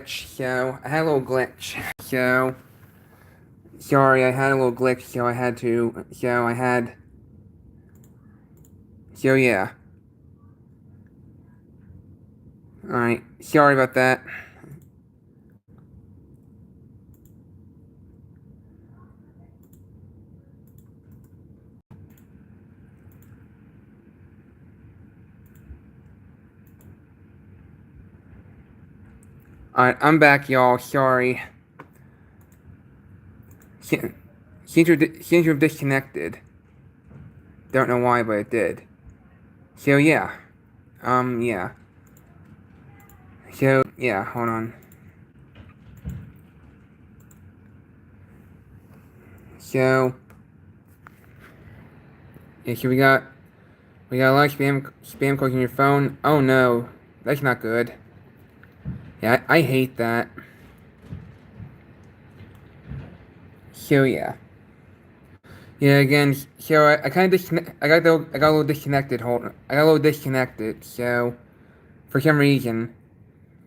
So, I had a little glitch. So, sorry, I had a little glitch, so yeah. Alright, sorry about that. Alright, I'm back, y'all. Sorry. Seems to have disconnected. Don't know why, but it did. So, yeah. Yeah. So, yeah, hold on. So, yeah, so we got a lot of spam calls on your phone. Oh no, that's not good. Yeah, I hate that. So, yeah. Yeah, again, so I kind of I got a little disconnected. I got a little disconnected. So for some reason,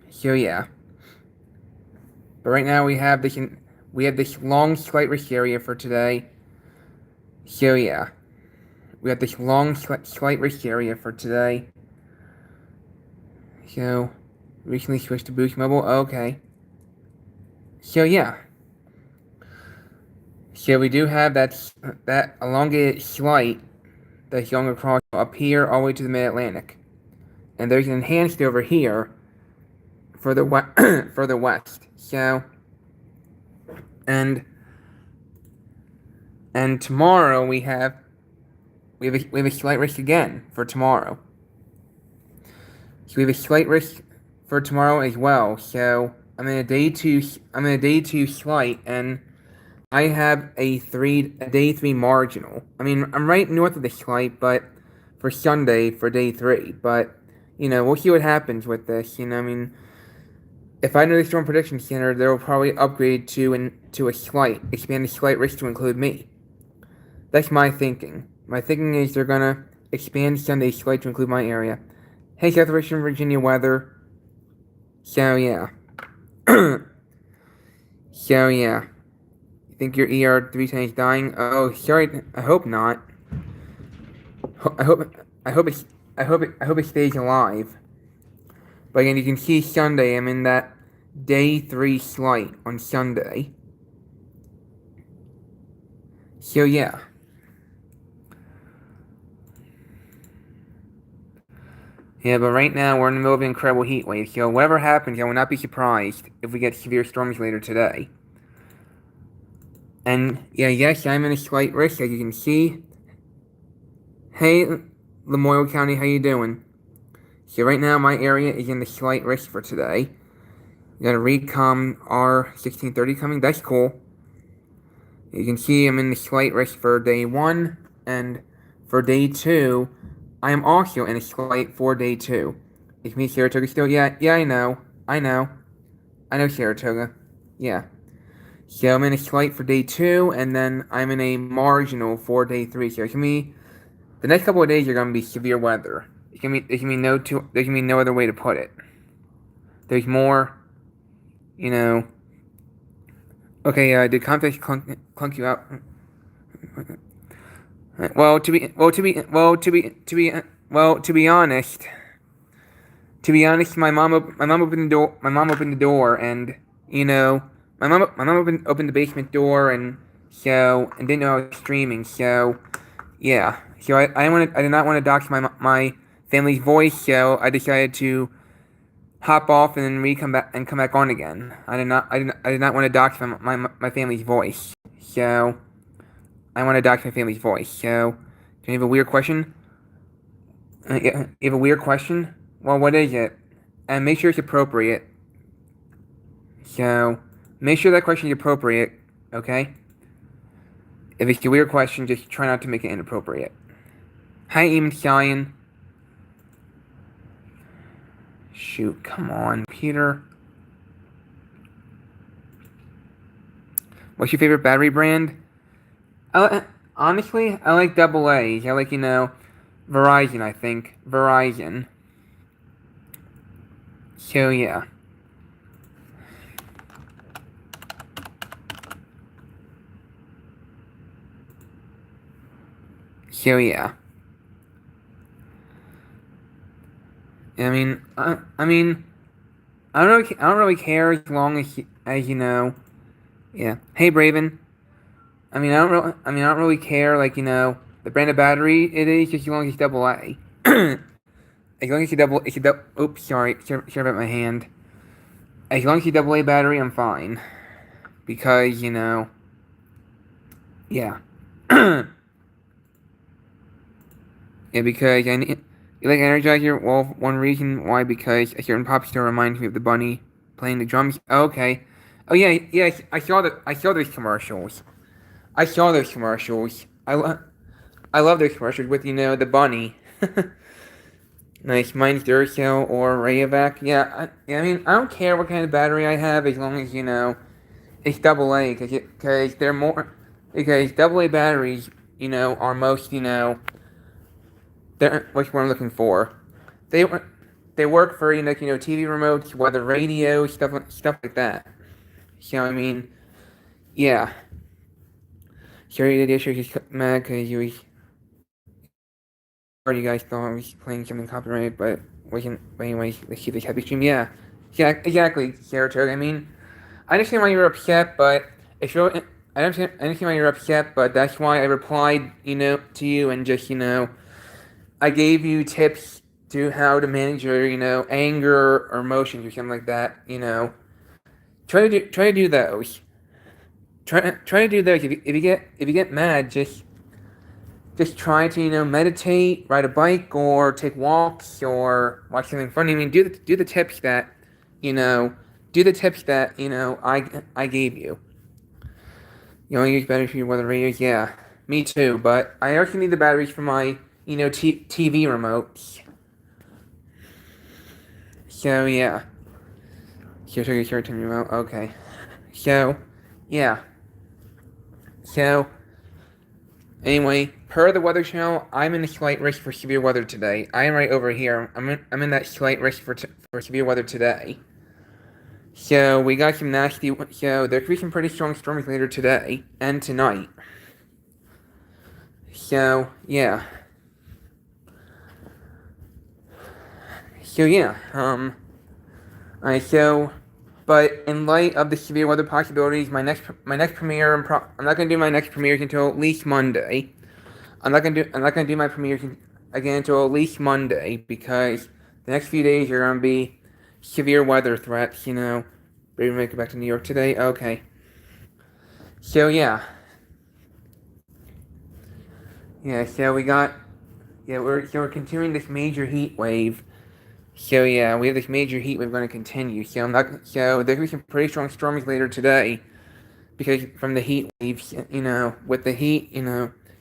so yeah. But right now we have this long slight risk area for today. So yeah, we have this long slight risk area for today. So recently switched to Boost Mobile. Okay. So yeah. So we do have that elongated slight that's going across up here all the way to the Mid-Atlantic. And there's an enhanced over here further further west. So and tomorrow we have a slight risk again for tomorrow. So we have a slight risk for tomorrow as well. So I'm in a day two slight, and I have a day three marginal. I mean, I'm right north of the slight, but for Sunday for day three. But you know, we'll see what happens with this. You know, I mean, if I know the Storm Prediction Center, they'll probably upgrade to a slight, expand the slight risk to include me. That's my thinking. My thinking is they're gonna expand Sunday slight to include my area. Hey, Southwestern Virginia weather. So yeah. So yeah. You think your ER310 is dying? Oh, sorry. I hope not. I hope it stays alive. But again, you can see Sunday. I'm in that day 3 slight on Sunday. So yeah. Yeah, but right now we're in the middle of an incredible heat wave, so whatever happens, I will not be surprised if we get severe storms later today. And yeah, yes, I'm in a slight risk, as you can see. Hey, Lamoille County, how you doing? So right now my area is in the slight risk for today. You got a Recom R1630 coming, that's cool. You can see I'm in the slight risk for day 1, and for day 2, I am also in a slight for day 2. It's me, Saratoga, still? Yeah, I know, Saratoga, yeah. So I'm in a slight for day 2, and then I'm in a marginal for day 3. So it's gonna be, the next couple of days are gonna be severe weather. There's gonna be no other way to put it. There's more, you know. Okay, did context clunk you out? Well, to be honest, my mom opened the door. My mom opened the door, and you know, my mom opened the basement door, and didn't know I was streaming. So yeah, so I did not want to dox my family's voice. So I decided to hop off and then come back on again. I did not want to dox my family's voice. So I want to dox my family's voice. So do you have a weird question? Yeah, you have a weird question? Well, what is it? And make sure it's appropriate. So, make sure that question is appropriate, okay? If it's a weird question, just try not to make it inappropriate. Hi, Eamon Scion. Shoot, come on, Peter. What's your favorite battery brand? Honestly, I like AA's. I like, Verizon, I think. Verizon. So, yeah. So yeah. I mean, I don't really care as long as you know. Yeah. Hey, Braven. I don't really care, like, the brand of battery it is, just as long as it's double A. As long as you double, if you double, oops, sorry about my hand. As long as you double A battery, I'm fine. Because, yeah. Yeah, because you like Energizer? Well, one reason why, because a certain pop star reminds me of the bunny playing the drums. Oh, okay. Oh yeah, yeah. I saw those commercials. I saw those commercials. I love those commercials with the bunny. Nice, mine's Duracell or Rayovac. Yeah, I don't care what kind of battery I have as long as it's double A, because they're more because double A batteries are most they're what I'm looking for. They they work for TV remotes, weather radio, stuff like that. So yeah. Sorry, the issue is mad because you guys thought I was playing something copyrighted, but wasn't. But anyways, let's see this happy stream. Yeah, exactly, Saratoga. I understand why you're upset, but it's really. I understand why you're upset, but that's why I replied, to you and just, I gave you tips to how to manage your, anger or emotions or something like that. Try to do those. Try to do those. If you get mad, just try to meditate, ride a bike, or take walks, or watch something funny. Do the tips that you know do the tips that I gave you. You only use batteries for your weather radios. Yeah, me too. But I also need the batteries for my TV remotes. So yeah. Your turn remote. Okay. So yeah. So anyway, per the Weather Channel, I'm in a slight risk for severe weather today. I am right over here. I'm in that slight risk for severe weather today. So we got some nasty. So there could be some pretty strong storms later today and tonight. So yeah. So yeah. But in light of the severe weather possibilities, my next premiere, I'm not gonna do my next premieres until at least Monday. I'm not gonna do my premieres again until at least Monday, because the next few days are gonna be severe weather threats. Ready to make it back to New York today? Okay. So yeah. Yeah. We're continuing this major heat wave. So yeah, we have this major heat wave going to continue. So there's gonna be some pretty strong storms later today, because from the heat waves. With the heat.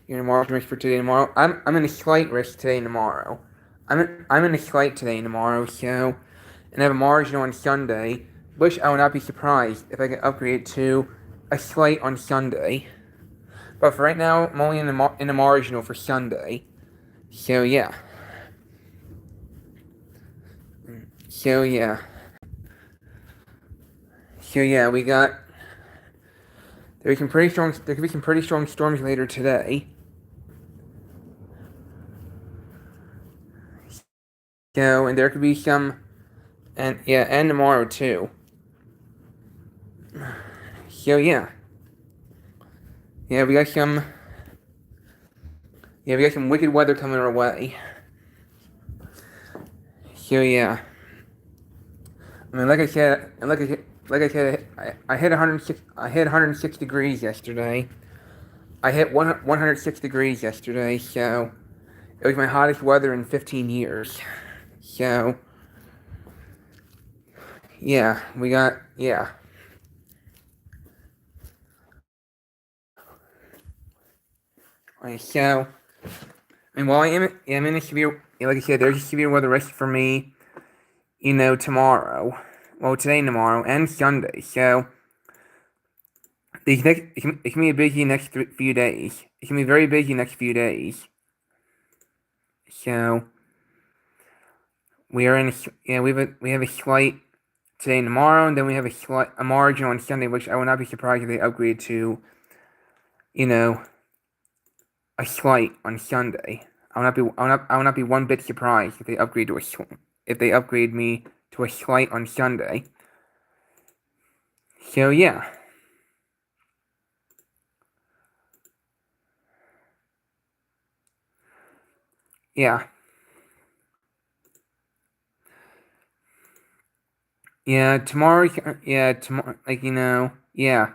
Margin risk for today and tomorrow. I'm in a slight risk today and tomorrow. I'm in a slight today and tomorrow. So, and I have a marginal on Sunday, which I would not be surprised if I can upgrade to a slight on Sunday. But for right now, I'm only in a marginal for Sunday. So yeah. So yeah. So yeah, we got. There could be some pretty strong storms later today. So, and there could be some, and tomorrow too. So yeah. Yeah, we got some. Yeah, we got some wicked weather coming our way. So yeah. Like I said, I hit 106. I hit 106 degrees yesterday. I hit 106 degrees yesterday, so it was my hottest weather in 15 years. So yeah, yeah. Right, so while I'm in a severe, like I said, there's a severe weather risk for me. Tomorrow. Well, today and tomorrow and Sunday. So it's gonna be a busy next few days. It's gonna be very busy next few days. So we are in we have a slight today and tomorrow, and then we have a margin on Sunday, which I will not be surprised if they upgrade to, a slight on Sunday. I will not be one bit surprised if they upgrade me to a slight on Sunday. So yeah. Yeah. Yeah, tomorrow, like, yeah.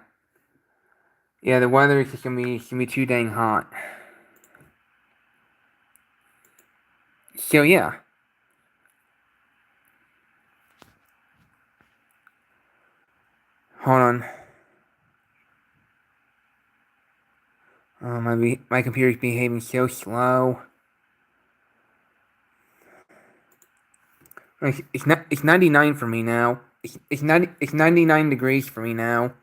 Yeah, the weather is just gonna be too dang hot. So yeah. Hold on. My computer's behaving so slow. It's 99 for me now. It's 99 degrees for me now.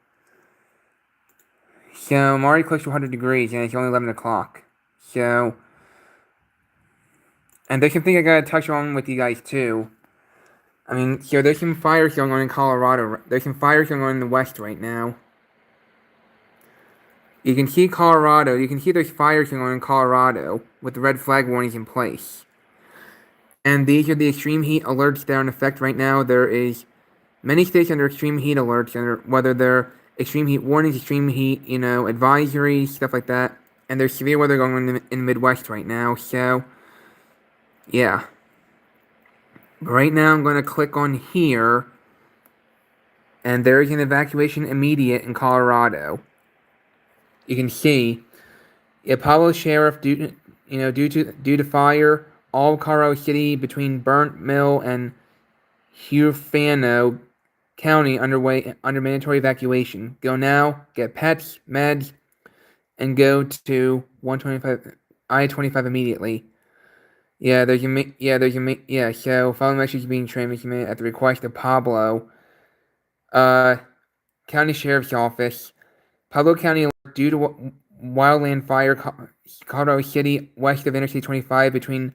So I'm already close to 100 degrees, and it's only 11 o'clock. So, and there's something I gotta touch on with you guys too. I mean, so there's some fires going on in Colorado. There's some fires going on in the west right now. You can see Colorado. You can see there's fires going on in Colorado with the red flag warnings in place. And these are the extreme heat alerts that are in effect right now. There is many states under extreme heat alerts, under whether they're extreme heat warnings, extreme heat, advisories, stuff like that. And there's severe weather going on in the Midwest right now. So, yeah. Right now, I'm going to click on here, and there is an evacuation immediate in Colorado. You can see, Pablo Sheriff, due to fire, all Colorado City between Burnt Mill and Huerfano County under mandatory evacuation. Go now, get pets, meds, and go to 125 I-25 immediately. So following message being transmitted at the request of Pablo, County Sheriff's Office. Pablo County alert due to wildland fire, Colorado City, west of Interstate 25 between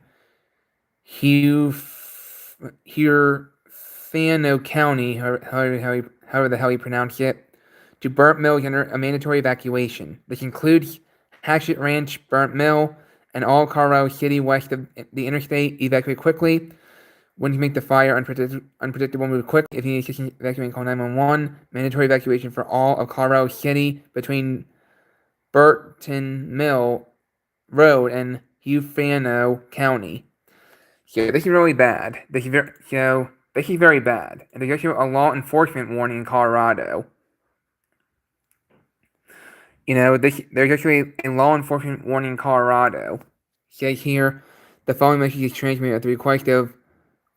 Huerfano County, however the hell you pronounce it, to Burnt Mill under a mandatory evacuation. This includes Hatchet Ranch, Burnt Mill, and all Colorado City west of the interstate. Evacuate quickly. When you make the fire unpredictable, move quick. If you need assistance evacuating, call 911. Mandatory evacuation for all of Colorado City between Burton Mill Road and Huerfano County. So this is really bad. This is very bad. And there's also a law enforcement warning in Colorado. There's actually a law enforcement warning in Colorado. It says here, the following message is transmitted at the request of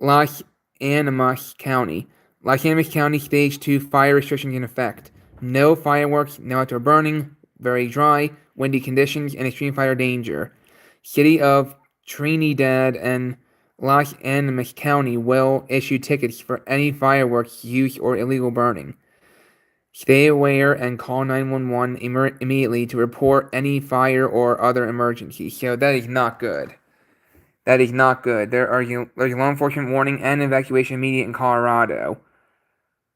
Las Animas County. Las Animas County Stage 2 fire restrictions in effect. No fireworks, no outdoor burning, very dry, windy conditions, and extreme fire danger. City of Trinidad and Las Animas County will issue tickets for any fireworks use or illegal burning. Stay aware and call 911 immediately to report any fire or other emergency. So that is not good. That is not good. There's law enforcement warning and evacuation immediate in Colorado.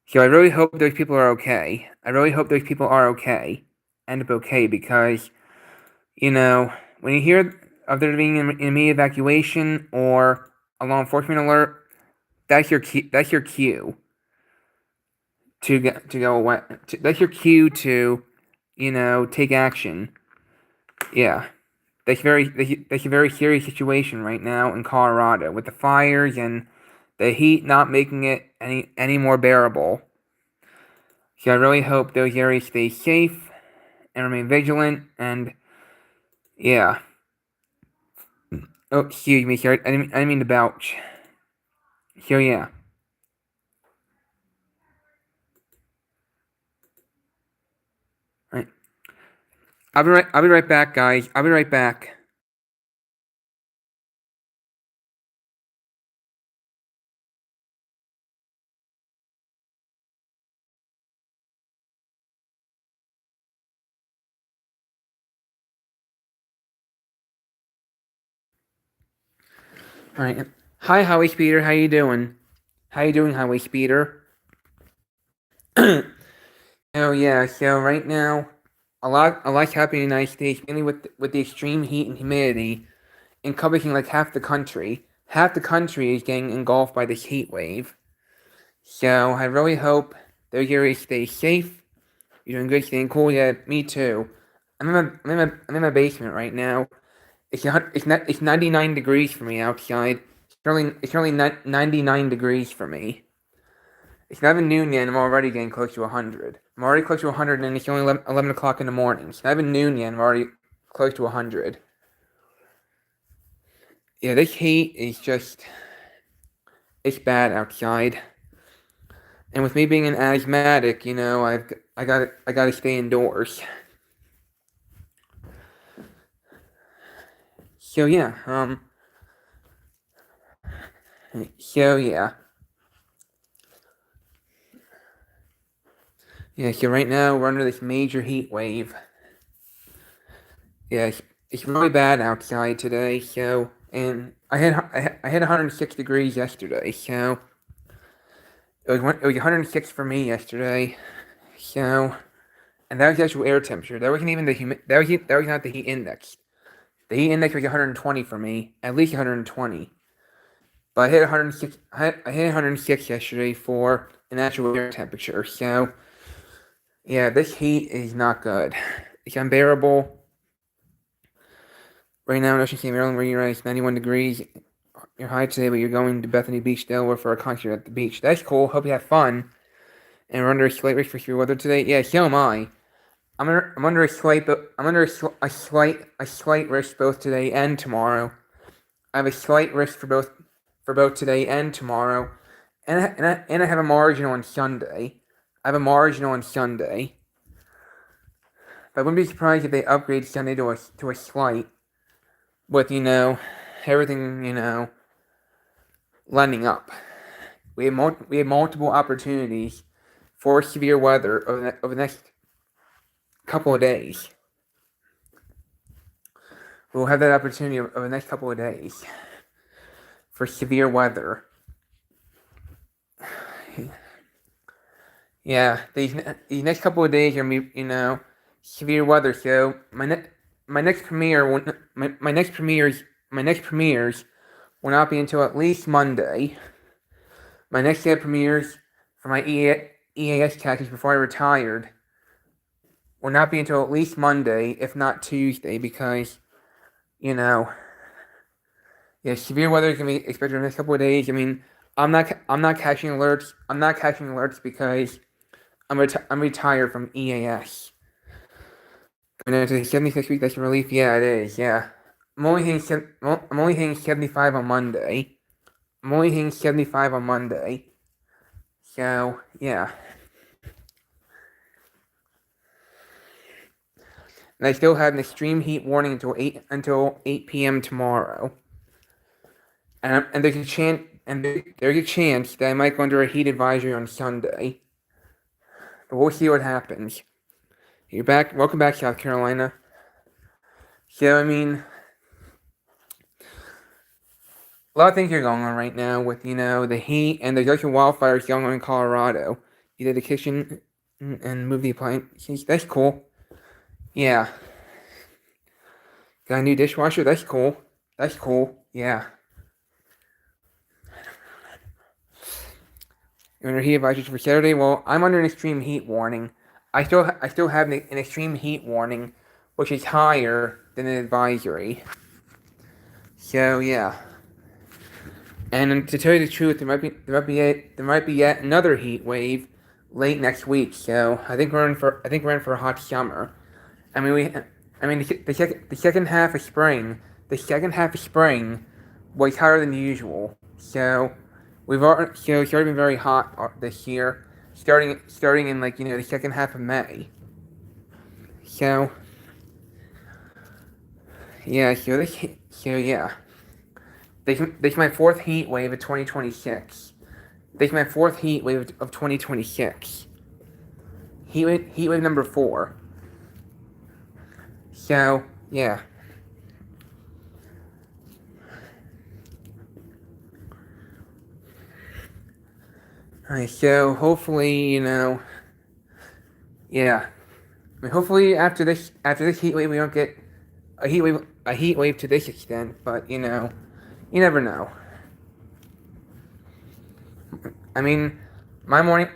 So I really hope those people are okay. End up okay, because, when you hear of there being an immediate evacuation or a law enforcement alert, that's your cue to go away. That's your cue to, take action. Yeah. That's a very serious situation right now in Colorado with the fires and the heat not making it any more bearable. So I really hope those areas stay safe and remain vigilant, and yeah. Oh, excuse me, sir. I didn't mean to belch. So yeah. Alright. I'll be right back, guys. I'll be right back. Alright. Hi, Highway Speeder. How you doing? Highway Speeder? Oh yeah. So right now, a lot happening in the United States, mainly with the extreme heat and humidity, encompassing like half the country. Half the country is getting engulfed by this heat wave. So I really hope those areas stay safe. You're doing good, staying cool. Yeah, me too. I'm in my basement right now. It's 99 degrees for me outside. It's only 99 degrees for me. It's not even noon yet, and I'm already getting close to 100. I'm already close to 100, and it's only 11 o'clock in the morning. It's not even noon yet, and I'm already close to 100. Yeah, this heat is just... It's bad outside. And with me being an asthmatic, I gotta stay indoors. So yeah, so yeah. Yeah, so right now we're under this major heat wave. Yeah, it's really bad outside today, and I had 106 degrees yesterday, so it was 106 for me yesterday, and that was the actual air temperature. That wasn't even that was not the heat index. The heat index was 120 for me, at least 120. But I hit 106. I hit 106 yesterday for an actual air temperature. So yeah, this heat is not good. It's unbearable. Right now in Ocean City, Maryland, where you're at, it's 91 degrees. You're high today, but you're going to Bethany Beach, Delaware for a concert at the beach. That's cool. Hope you have fun. And we're under a slight risk for severe weather today. Yeah, so am I. I'm under a slight risk both today and tomorrow. I have a slight risk for both today and tomorrow, and I have a margin on Sunday. I have a margin on Sunday. But I wouldn't be surprised if they upgrade Sunday to a slight, with everything lining up. We have multiple opportunities for severe weather over the next couple of days. We'll have that opportunity over the next couple of days for severe weather. Yeah, these next couple of days are gonna be severe weather. So my next premieres will not be until at least Monday. My next set of premieres for my EAS taxes before I retired will not be until at least Monday, if not Tuesday, because severe weather is gonna be expected in the next couple of days. I mean, I'm not catching alerts. I'm not catching alerts because I'm retired from EAS. And it's a 76 week that's relief. Yeah, it is. Yeah, I'm only hitting 75 on Monday. So yeah, and I still have an extreme heat warning until 8 p.m. tomorrow. And there's a chance that I might go under a heat advisory on Sunday. But we'll see what happens. You're back. Welcome back, South Carolina. So, I mean, a lot of things are going on right now with, the heat, and there's also wildfires going on in Colorado. You did the kitchen and move the appliances. That's cool. Yeah. Got a new dishwasher. That's cool. Yeah. You're under heat advisory for Saturday. Well, I'm under an extreme heat warning. I still have an extreme heat warning, which is higher than an advisory. So yeah. And to tell you the truth, there might be yet another heat wave late next week. So I think we're in for a hot summer. I mean the second half of spring was hotter than usual. So it's already been very hot this year, starting in the second half of May. So yeah, yeah. This is my fourth heat wave of 2026. This is my fourth heat wave of 2026. Heat wave number 4. So, yeah. Alright, so hopefully, yeah. I mean, hopefully after this heat wave, we don't get a heat wave to this extent. But you never know. I mean, my morning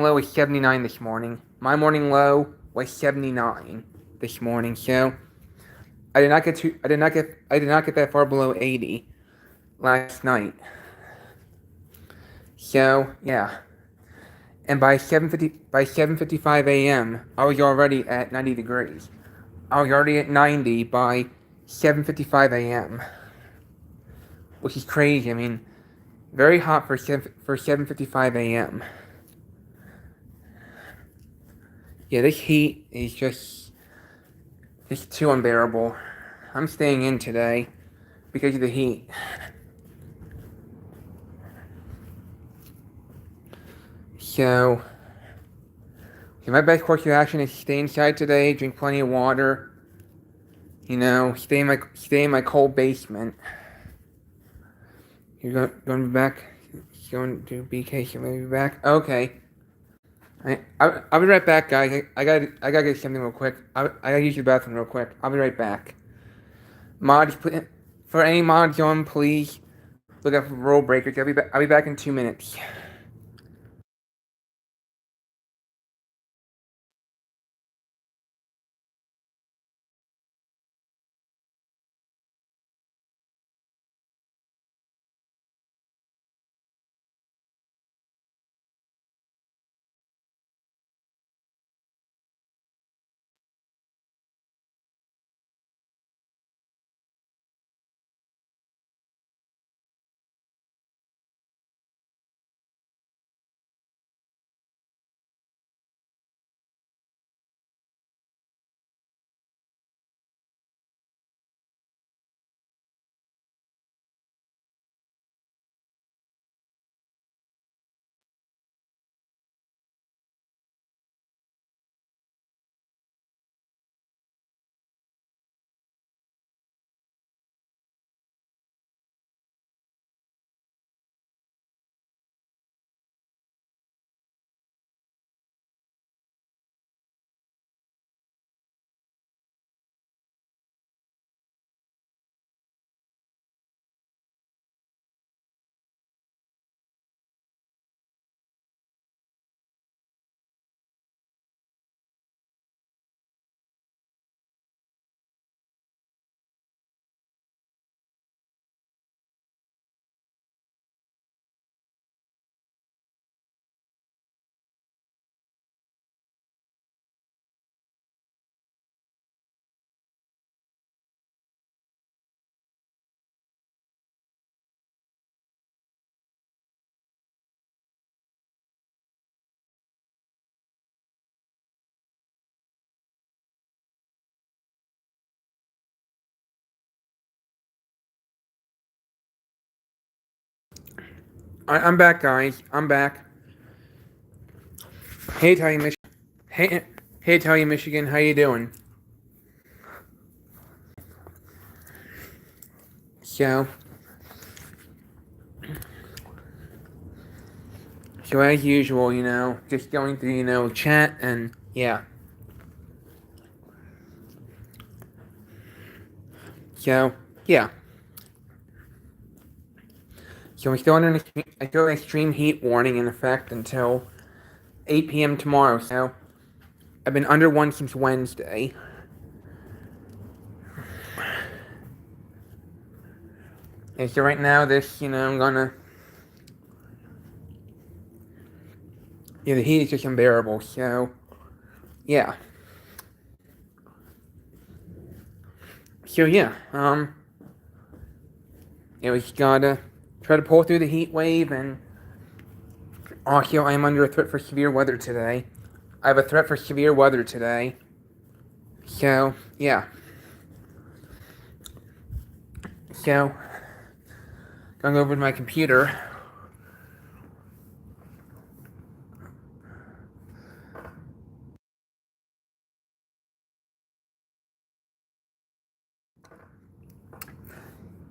low was 79 this morning. My morning low was 79 this morning. So I did not get that far below 80 last night. So yeah, and by 7:55 a.m., I was already at 90 degrees. I was already at 90 by 7:55 a.m., which is crazy. I mean, very hot for 7:55 a.m. Yeah, this heat is just too unbearable. I'm staying in today because of the heat. So my best course of action is stay inside today, drink plenty of water. Stay in my cold basement. You're going to be back. Going to BK. So maybe back. Okay. I'll be right back, guys. I gotta get something real quick. I gotta use the bathroom real quick. I'll be right back. Mods, for any mods on, please look out for rule breakers. I'll be back in 2 minutes. I'm back, guys. I'm back. Hey, Tally, Hey, hey, Tally, Michigan. How you doing? So, so as usual, just going through, chat and yeah. So yeah. So we're still an extreme heat warning in effect until 8 p.m. tomorrow. So I've been under one since Wednesday. And so right now, I'm gonna. Yeah, the heat is just unbearable. So yeah. So yeah. We just gotta try to pull through the heat wave, and also I am under a threat for severe weather today. I have a threat for severe weather today. So yeah. So going over to my computer.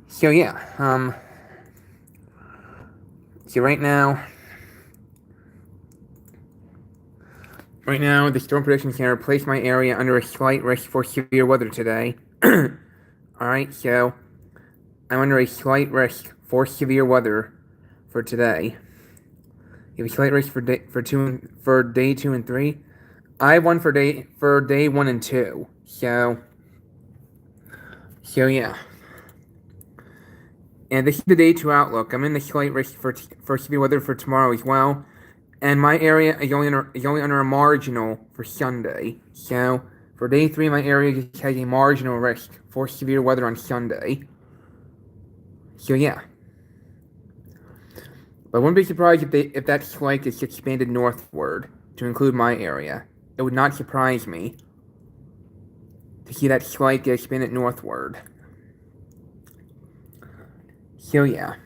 So yeah, so right now, Right now, the storm prediction center placed my area under a slight risk for severe weather today. Alright, so I'm under a slight risk for severe weather for today. You have a slight risk for day 2 and 3. I have one for day 1 and 2. So yeah. And this is the day 2 outlook. I'm in the slight risk for severe weather for tomorrow as well. And my area is only under a marginal for Sunday. So for day 3, my area just has a marginal risk for severe weather on Sunday. So yeah. But I wouldn't be surprised if that slight is expanded northward to include my area. It would not surprise me to see that slight get expanded northward. So yeah.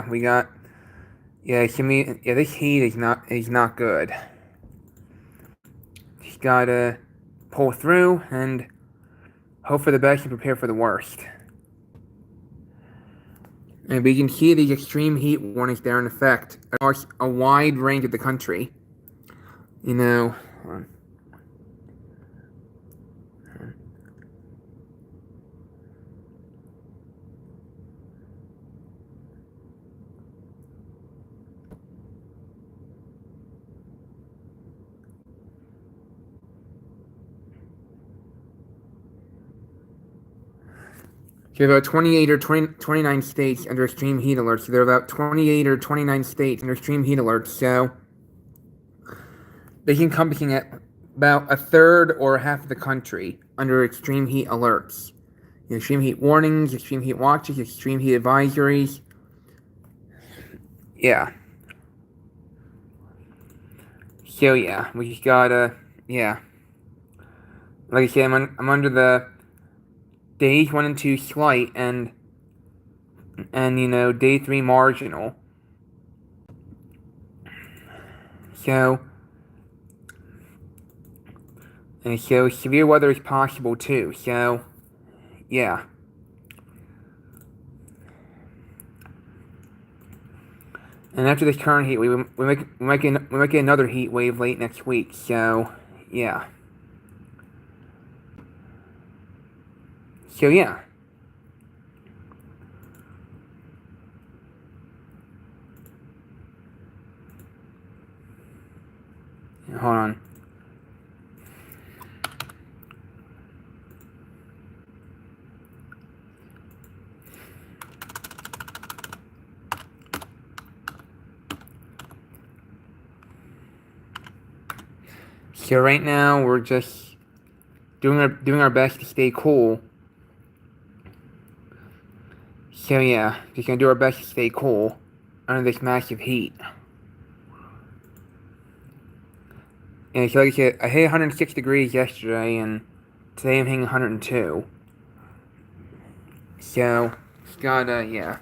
We got this heat is not good. Just gotta pull through and hope for the best and prepare for the worst. And we can see these extreme heat warnings there in effect across a wide range of the country. You know, there are about 28 or 29 states under extreme heat alerts. There are about 28 or 29 states under extreme heat alerts, so they encompassing about a third or half of the country under extreme heat alerts. Extreme heat warnings, extreme heat watches, extreme heat advisories. Yeah. So yeah, we just gotta, yeah. Like I said, I'm under the days 1 and 2 slight and day 3 marginal. So severe weather is possible too. So yeah. And after this current heat wave, we might get another heat wave late next week. So yeah. So yeah. Hold on. So right now we're just doing our best to stay cool. So yeah, just gonna do our best to stay cool under this massive heat. And so like I said, I hit 106 degrees yesterday, and today I'm hitting 102. So it's gotta, yeah.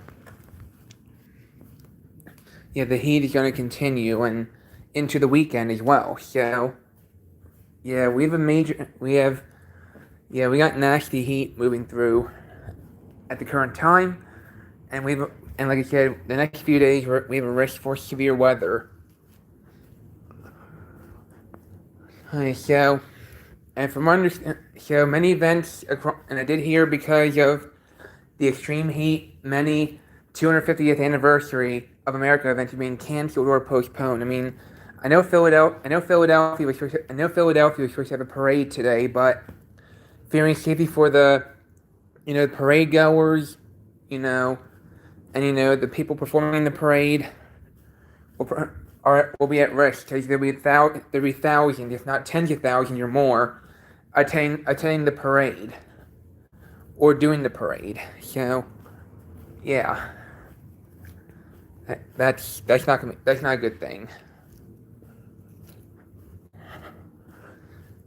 Yeah, the heat is gonna continue and into the weekend as well. So yeah, we got nasty heat moving through at the current time, and like I said, the next few days we have a risk for severe weather. So many events and I did hear because of the extreme heat, many 250th anniversary of America events are being canceled or postponed. I mean, I know Philadelphia was supposed to have a parade today, but fearing safety for the parade goers, and the people performing the parade will be at risk because there'll be thousands, if not tens of thousands or more, attending the parade or doing the parade. So, yeah, that's not a good thing.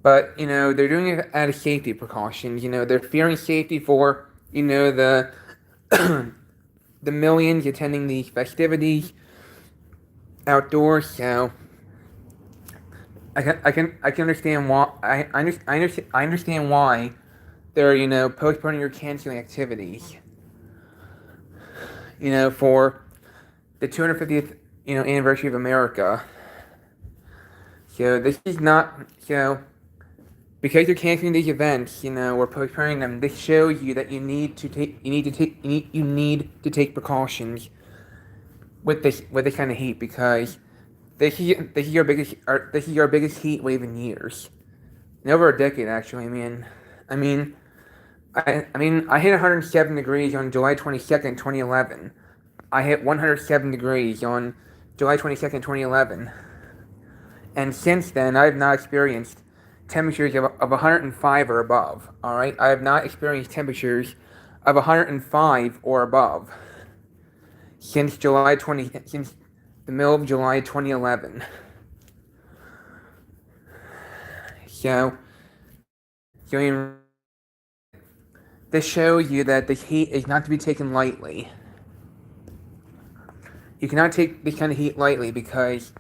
But they're doing it out of safety precautions. They're fearing safety for the the millions attending these festivities outdoors. So I can understand why I understand why they're postponing or canceling activities. For the 250th anniversary of America. So this is not because you're canceling these events. We're postponing them. This shows you that you need to take precautions with this kind of heat, because this is your biggest heat wave in years, in over a decade actually. I mean, I hit 107 degrees on July 22nd, 2011. I hit 107 degrees on July 22nd, 2011. And since then, I have not experienced temperatures of 105 or above. All right, I have not experienced temperatures of 105 or above since the middle of July 2011. So this shows you that the heat is not to be taken lightly. You cannot take this kind of heat lightly, because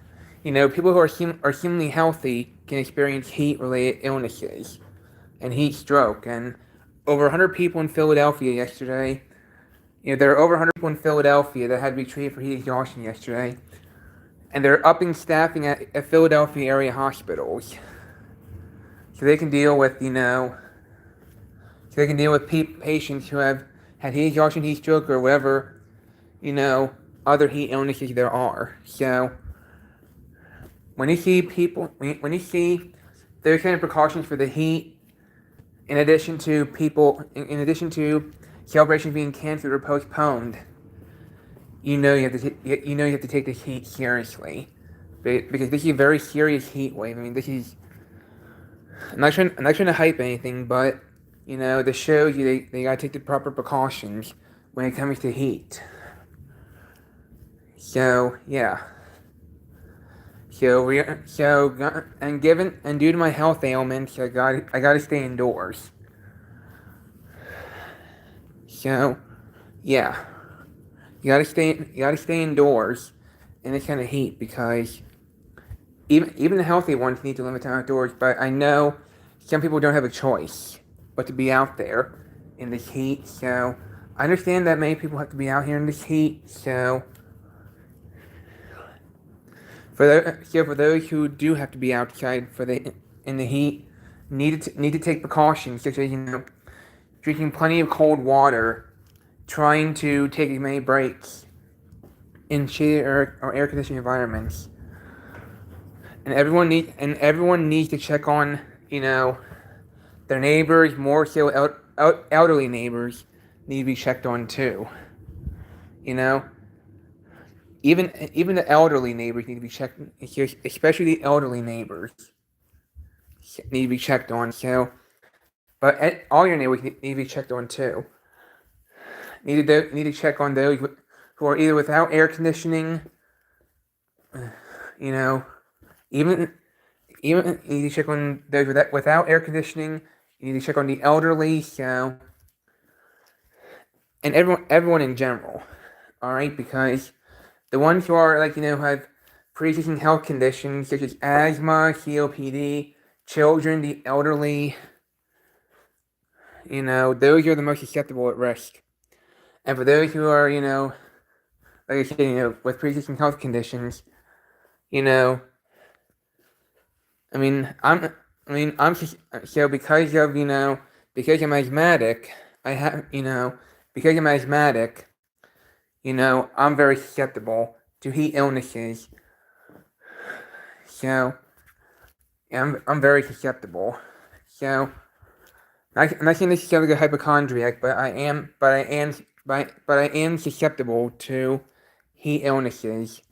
people who are humanly healthy can experience heat-related illnesses and heat stroke. And over 100 people in Philadelphia yesterday, there are over 100 people in Philadelphia that had to be treated for heat exhaustion yesterday. And they're upping staffing at Philadelphia area hospitals, so they can deal with, patients who have had heat exhaustion, heat stroke, or whatever, other heat illnesses there are. So when you see those kind of precautions for the heat, in addition to celebrations being canceled or postponed, you have to take this heat seriously, because this is a very serious heat wave. I'm not trying to hype anything, but this shows you they gotta take the proper precautions when it comes to heat. So yeah. Due to my health ailments, I gotta stay indoors. So yeah, you gotta stay indoors in this kind of heat, because even the healthy ones need to limit time outdoors. But I know some people don't have a choice but to be out there in this heat. So I understand that many people have to be out here in this heat. So for those who do have to be outside in the heat, need to take precautions, such as drinking plenty of cold water, trying to take as many breaks in shaded or air conditioned environments, and everyone needs to check on their neighbors. More so, elderly neighbors need to be checked on too. Even the elderly neighbors need to be checked, especially the elderly neighbors need to be checked on. So, but all your neighbors need to be checked on too. Need to check on those who are either without air conditioning. Even you need to check on those without air conditioning. You need to check on the elderly. So, and everyone in general. All right, because the ones who are have pre-existing health conditions such as asthma, COPD, children, the elderly, those are the most susceptible at risk. And for those who are, like I said, with pre-existing health conditions, I'm so because I'm asthmatic, I'm very susceptible to heat illnesses. So, I'm very susceptible. So, I'm not saying necessarily a hypochondriac, but I am susceptible to heat illnesses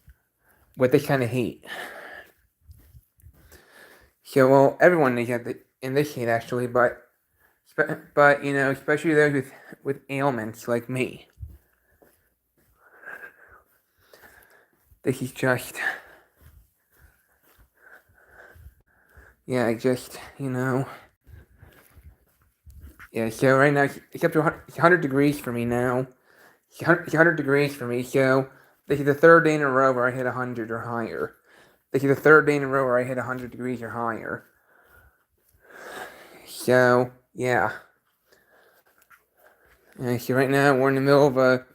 with this kind of heat. So, well, everyone is in this heat actually, but especially those with ailments like me. This is just, yeah, so right now it's up to 100 degrees for me now. It's 100 degrees for me, so this is the third day in a row where I hit 100 or higher. This is the third day in a row where I hit 100 degrees or higher. So, yeah. So right now we're in the middle of a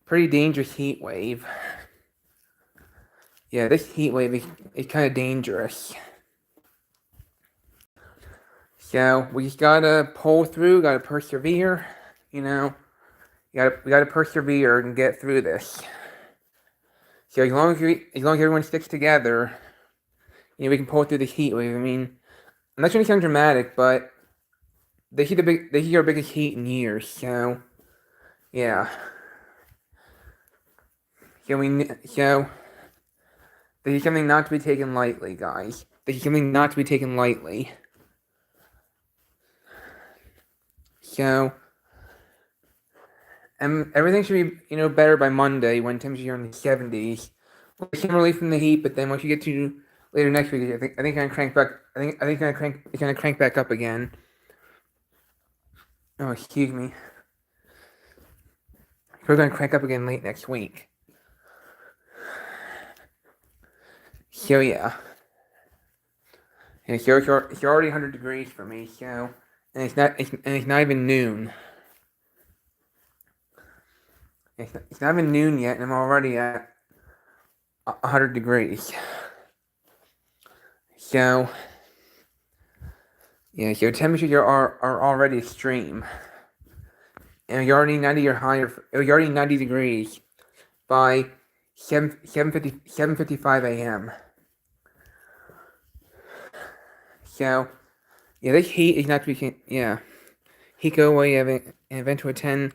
pretty dangerous heat wave. Yeah, this heat wave is kind of dangerous. So we just gotta pull through, gotta persevere, you know. We gotta persevere and get through this. So as long as everyone sticks together, we can pull through this heat wave. I mean, I'm not trying to sound dramatic, but this is our biggest heat in years. So yeah. So this is something not to be taken lightly, guys. This is something not to be taken lightly. So, and everything should be, better by Monday when temperatures are in the 70s. We'll get some relief from the heat, but then once you get to later next week, I think it's gonna crank back. It's gonna crank back up again. Oh, excuse me. We're gonna crank up again late next week. So yeah. So it's already 100 degrees for me. So, and it's not even noon. It's not even noon yet, and I'm already at 100 degrees. So, yeah, so temperatures are already extreme. And you're already 90 or higher. You're already 90 degrees by 7:55 a.m. So, yeah, this heat is not to be. Yeah, heat go away. An event to attend.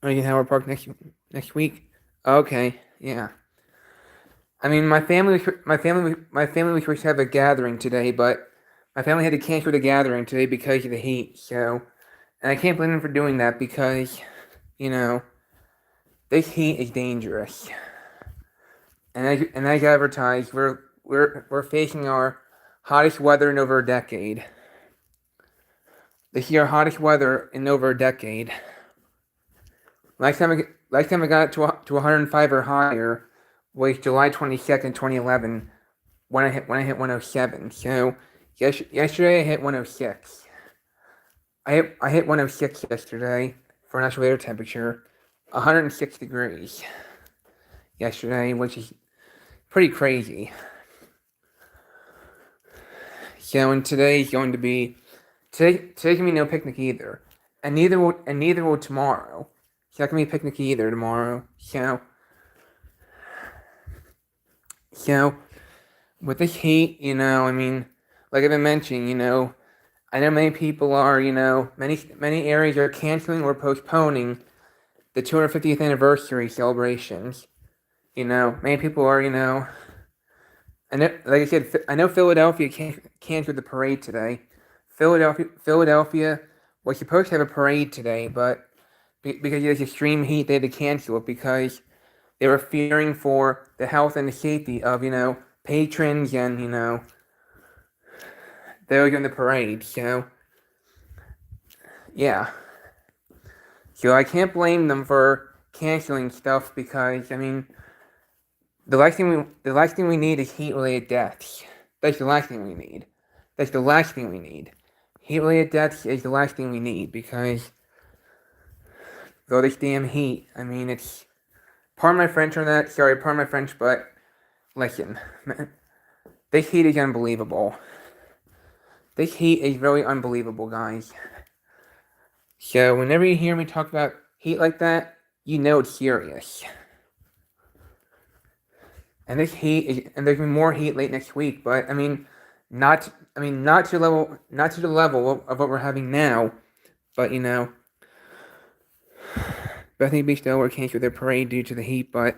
In Howard Park next week. Okay, yeah. I mean, my family was supposed to have a gathering today, but my family had to cancel the gathering today because of the heat. So, and I can't blame them for doing that because, this heat is dangerous. And as advertised, we're facing our hottest weather in over a decade. This is our hottest weather in over a decade. Last time I got it to 105 or higher was July 22nd, 2011, when I hit 107. So yesterday I hit 106. I hit 106 yesterday for an actual air temperature, 106 degrees yesterday, which is pretty crazy. So and today's going to be today's gonna be no picnic either, and neither will tomorrow. It's not gonna be a picnic either tomorrow. So with this heat, I mean, like I've been mentioning, I know many people are, many areas are canceling or postponing the 250th anniversary celebrations. Many people are, I know, like I said, I know Philadelphia canceled the parade today. Philadelphia was supposed to have a parade today, but because of this extreme heat, they had to cancel it because they were fearing for the health and the safety of, patrons and, those in the parade. So, yeah. So I can't blame them for canceling stuff because, I mean, the last thing we need is heat-related deaths. That's the last thing we need. Heat-related deaths is the last thing we need because all this damn heat. I mean, it's pardon my French on that. Sorry, pardon my French, but listen, this heat is unbelievable. This heat is really unbelievable, guys. So whenever you hear me talk about heat like that, you know it's serious. And this heat is, and there's gonna be more heat late next week, but not to the level of what we're having now, but Bethany Beach Delaware canceled their parade due to the heat, but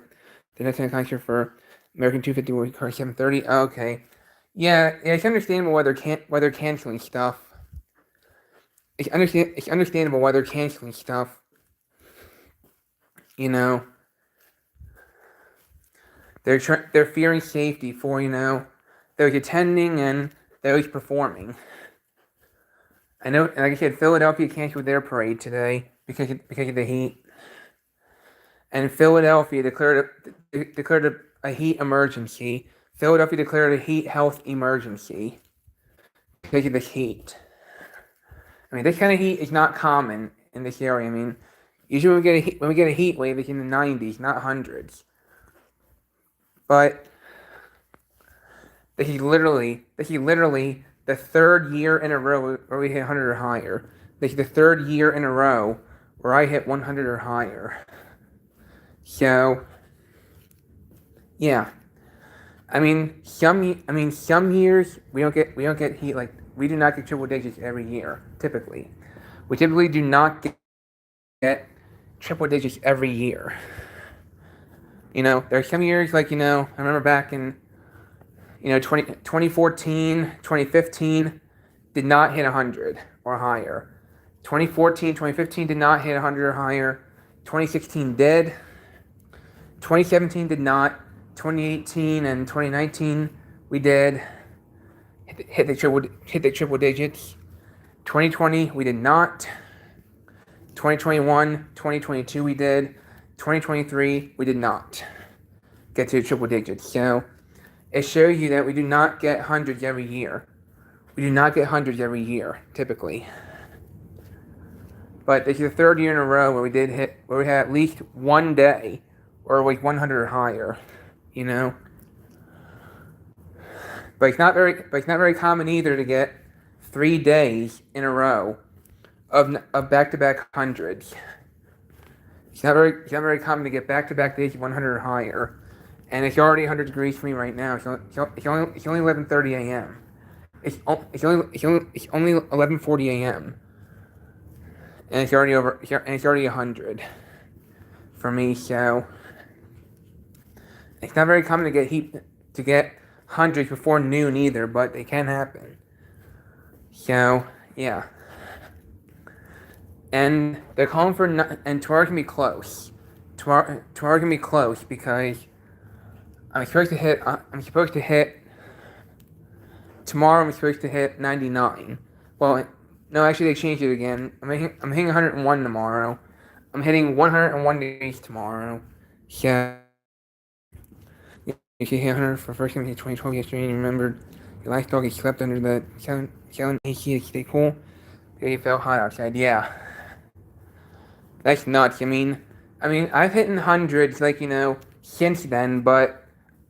the next time concert for American 250 will occur 7:30. Okay, yeah, it's understandable why they're canceling stuff. It's understandable why they're canceling stuff. They're fearing safety for those attending and those performing. I know, like I said, Philadelphia canceled their parade today because of the heat, and Philadelphia declared a heat emergency. Philadelphia declared a heat health emergency because of this heat. I mean, this kind of heat is not common in this area. I mean, usually when we get a heat wave, it's in the 90s, not hundreds. But this is literally the third year in a row where we hit 100 or higher. This is the third year in a row where I hit 100 or higher. So, yeah. Some years we don't get heat, like we do not get triple digits every year. Typically, we typically do not get triple digits every year. There are some years, like, I remember back in 2014, 2015 did not hit 100 or higher. 2014, 2015 did not hit 100 or higher. 2016 did. 2017 did not. 2018 and 2019 we did hit the triple digits. 2020 we did not. 2021, 2022 we did. 2023 we did not get to triple digits. So it shows you that we do not get hundreds every year. We do not get hundreds every year, typically. But this is the third year in a row where we had at least one day or like 100 or higher, But it's not very common either to get 3 days in a row of back-to-back hundreds. It's not very common to get back-to-back days of 100 or higher. And it's already 100 degrees for me right now. It's only 11:30 a.m. It's only 11:40 a.m. And it's already 100 for me. So it's not very common to get hundreds before noon either, but it can happen. So yeah. And they're calling for and tomorrow can be close. Tomorrow can be close because I'm supposed to hit tomorrow. I'm supposed to hit 99. Well, no, actually they changed it again. I'm hitting 101 tomorrow. I'm hitting 101 degrees tomorrow. So you hit 100 for first time in 2012 yesterday, and you remembered your last dog slept under the silent AC to stay cool. It felt hot outside. Yeah, that's nuts. I've hit in hundreds, since then, but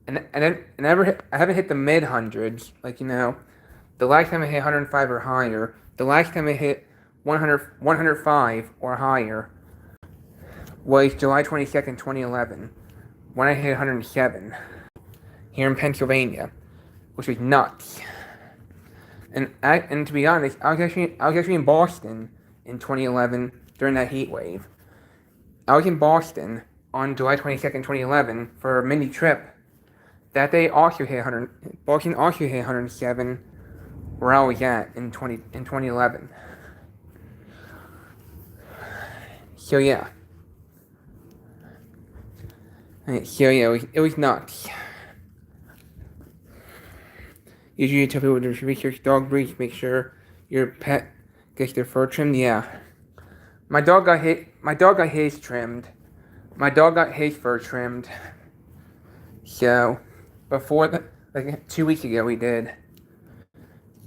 I haven't hit the mid hundreds, the last time I hit 105 or higher, the last time I hit 105 or higher was July 22nd, 2011, when I hit 107 here in Pennsylvania, which was nuts. And to be honest, I was actually in Boston in 2011 during that heat wave. I was in Boston on July 22nd, 2011 for a mini trip. That day also hit 100. Boston also hit 107, where I was at in 2011. So yeah. It was nuts. Usually you tell people to research dog breeds, make sure your pet gets their fur trimmed. Yeah. My dog got his trimmed. My dog got his fur trimmed. So before 2 weeks ago we did.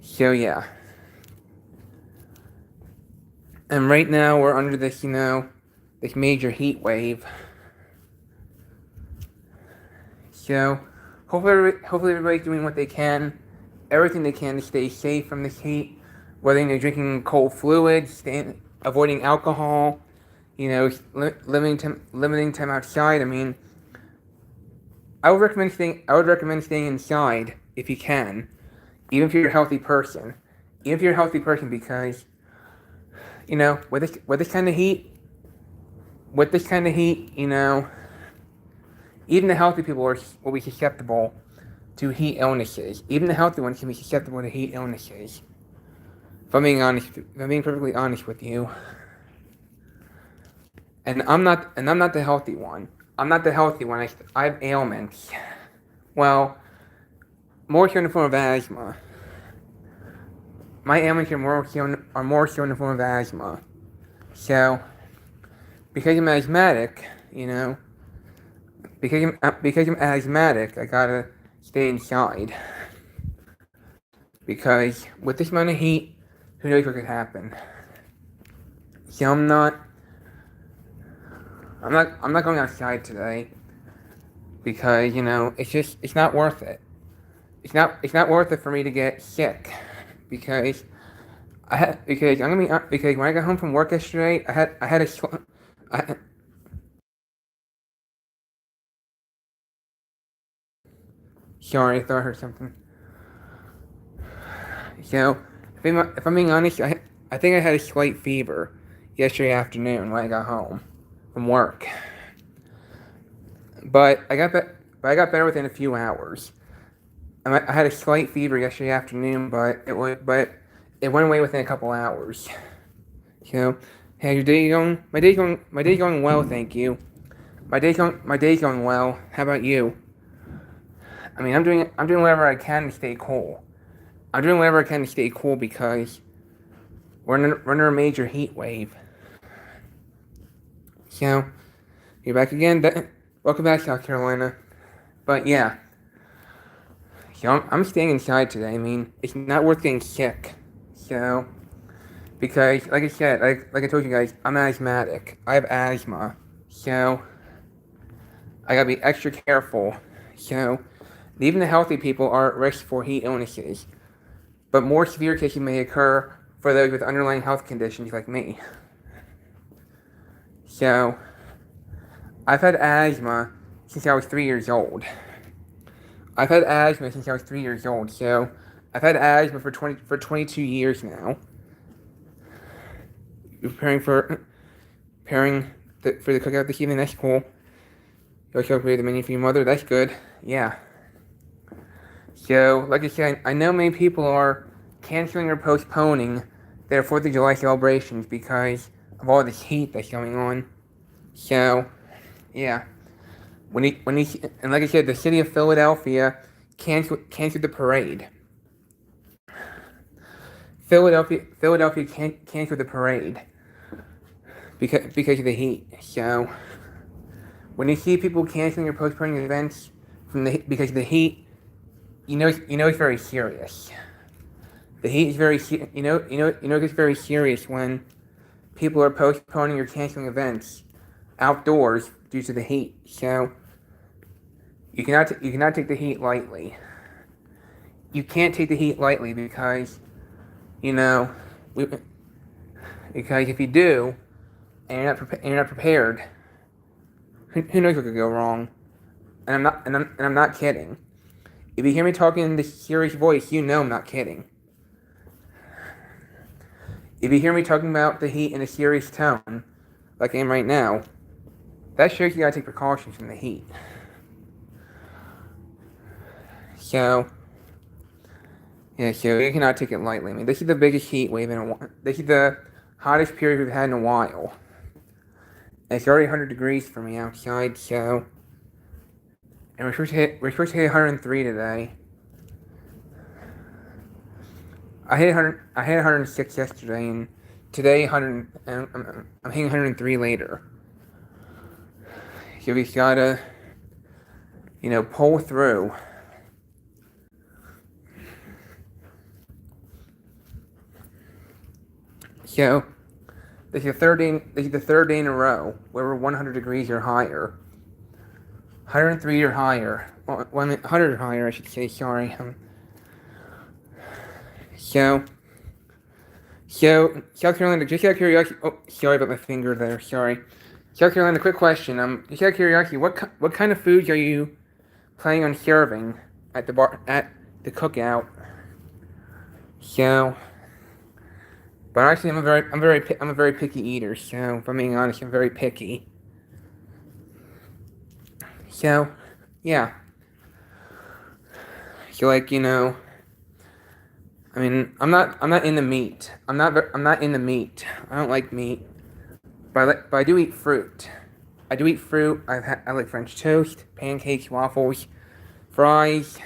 So yeah. And right now we're under this, this major heat wave. So hopefully everybody's doing what they can, everything they can to stay safe from this heat, whether they're drinking cold fluids, avoiding alcohol, limiting time outside. I would recommend staying inside if you can, even if you're a healthy person. Because with this kind of heat, even the healthy people will be susceptible to heat illnesses. Even the healthy ones can be susceptible to heat illnesses. If I'm being perfectly honest with you. And I'm not the healthy one. I have ailments. Well, more so in the form of asthma. My ailments are more so in the form of asthma. So, because I'm asthmatic, because I'm asthmatic, I gotta stay inside. Because with this amount of heat, who knows what could happen? So I'm not going outside today because, it's not worth it. it's not worth it for me to get sick because because I'm gonna be because when I got home from work yesterday, I had a I, sorry, I thought I heard something. So if I'm being honest, I think I had a slight fever yesterday afternoon when I got home from work, but I got better within a few hours. I had a slight fever yesterday afternoon, but it went away within a couple hours. So, how's your day going? My day's going well, thank you. My day's going well. How about you? I mean, I'm doing whatever I can to stay cool. I'm doing whatever I can to stay cool because we're under a major heat wave. So, you're back again. Welcome back, South Carolina. But yeah, so I'm staying inside today. I mean, it's not worth getting sick. So, because like I said, like I told you guys, I'm asthmatic. I have asthma. So, I gotta be extra careful. So, even the healthy people are at risk for heat illnesses. But more severe cases may occur for those with underlying health conditions like me. So, I've had asthma since I was 3 years old. I've had asthma since I was 3 years old, so I've had asthma for 22 years now. Preparing for the cookout this evening. That's cool. You also create the menu for your mother. That's good. Yeah. So, like I said, I know many people are canceling or postponing their 4th of July celebrations because of all this heat that's going on. So, yeah. And like I said, the city of Philadelphia canceled the parade. Philadelphia canceled the parade because of the heat. So, when you see people canceling or postponing events because of the heat, you know it's very serious. The heat is very it's very serious when people are postponing or canceling events outdoors due to the heat. So you cannot take the heat lightly. You can't take the heat lightly because because if you do and you're not prepared, who knows what could go wrong? And I'm not kidding. If you hear me talking in this serious voice, you know I'm not kidding. If you hear me talking about the heat in a serious tone, like I am right now, that shows you gotta take precautions from the heat. So, yeah, so you cannot take it lightly. I mean, this is the biggest heat wave this is the hottest period we've had in a while. And it's already 100 degrees for me outside, so... And we're supposed to hit 103 today. I hit 106 yesterday, and today I'm hitting 103 later. So we gotta, pull through. So this is the third day in a row where we're 100 degrees or higher. 103 or higher. Well, 100 or higher, I should say. Sorry. So, South Carolina, just out of curiosity. Oh, sorry about my finger there. Sorry. South Carolina, quick question. Just out of curiosity, what kind of foods are you planning on serving at the cookout? So, but actually, I'm a very picky eater. So, if I'm being honest, I'm very picky. So, yeah. So, I mean, I'm not in the meat. I'm not in the meat. I don't like meat, but I do eat fruit. I do eat fruit. I like French toast, pancakes, waffles, fries.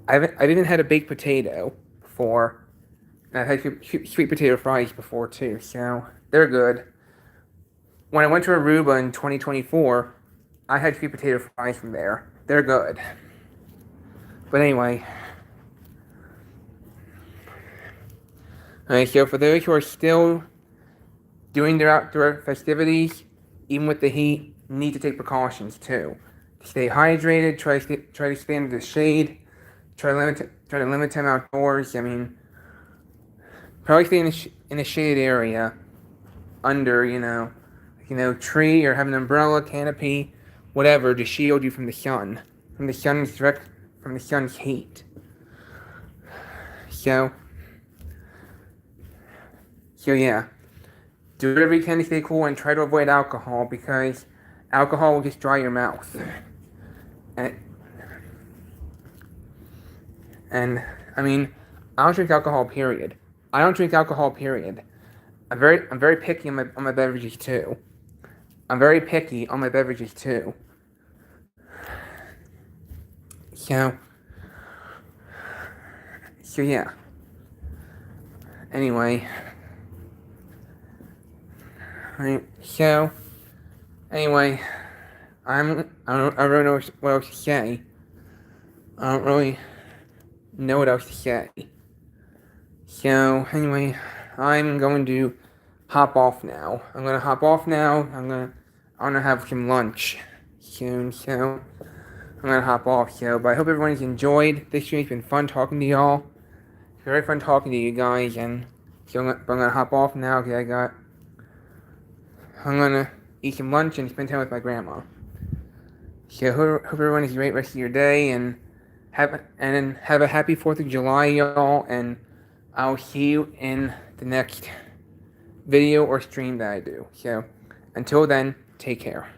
I've even had a baked potato before. And I've had sweet potato fries before too. So they're good. When I went to Aruba in 2024, I had sweet potato fries from there. They're good. But anyway. Alright, so for those who are still doing their outdoor festivities, even with the heat, need to take precautions too. Stay hydrated, try to stay under the shade. try to limit time outdoors. I mean, probably stay in a shaded area, under tree, or have an umbrella, canopy, whatever, to shield you from the sun, from the sun's heat. So yeah, do whatever you can to stay cool and try to avoid alcohol, because alcohol will just dry your mouth. And I mean, I don't drink alcohol. Period. I don't drink alcohol. Period. I'm very picky on my beverages too. I'm very picky on my beverages too. So yeah. Anyway. Right. So anyway, I don't really know what else to say. I don't really know what else to say. So anyway, I'm going to hop off now. I'm gonna have some lunch soon, so I'm gonna hop off. But I hope everyone's enjoyed this week. It's been fun talking to y'all. It's very fun talking to you guys, and so I'm gonna hop off now because I'm gonna eat some lunch and spend time with my grandma. So hope everyone has a great rest of your day, and have a happy 4th of July, y'all. And I'll see you in the next video or stream that I do. So until then, take care.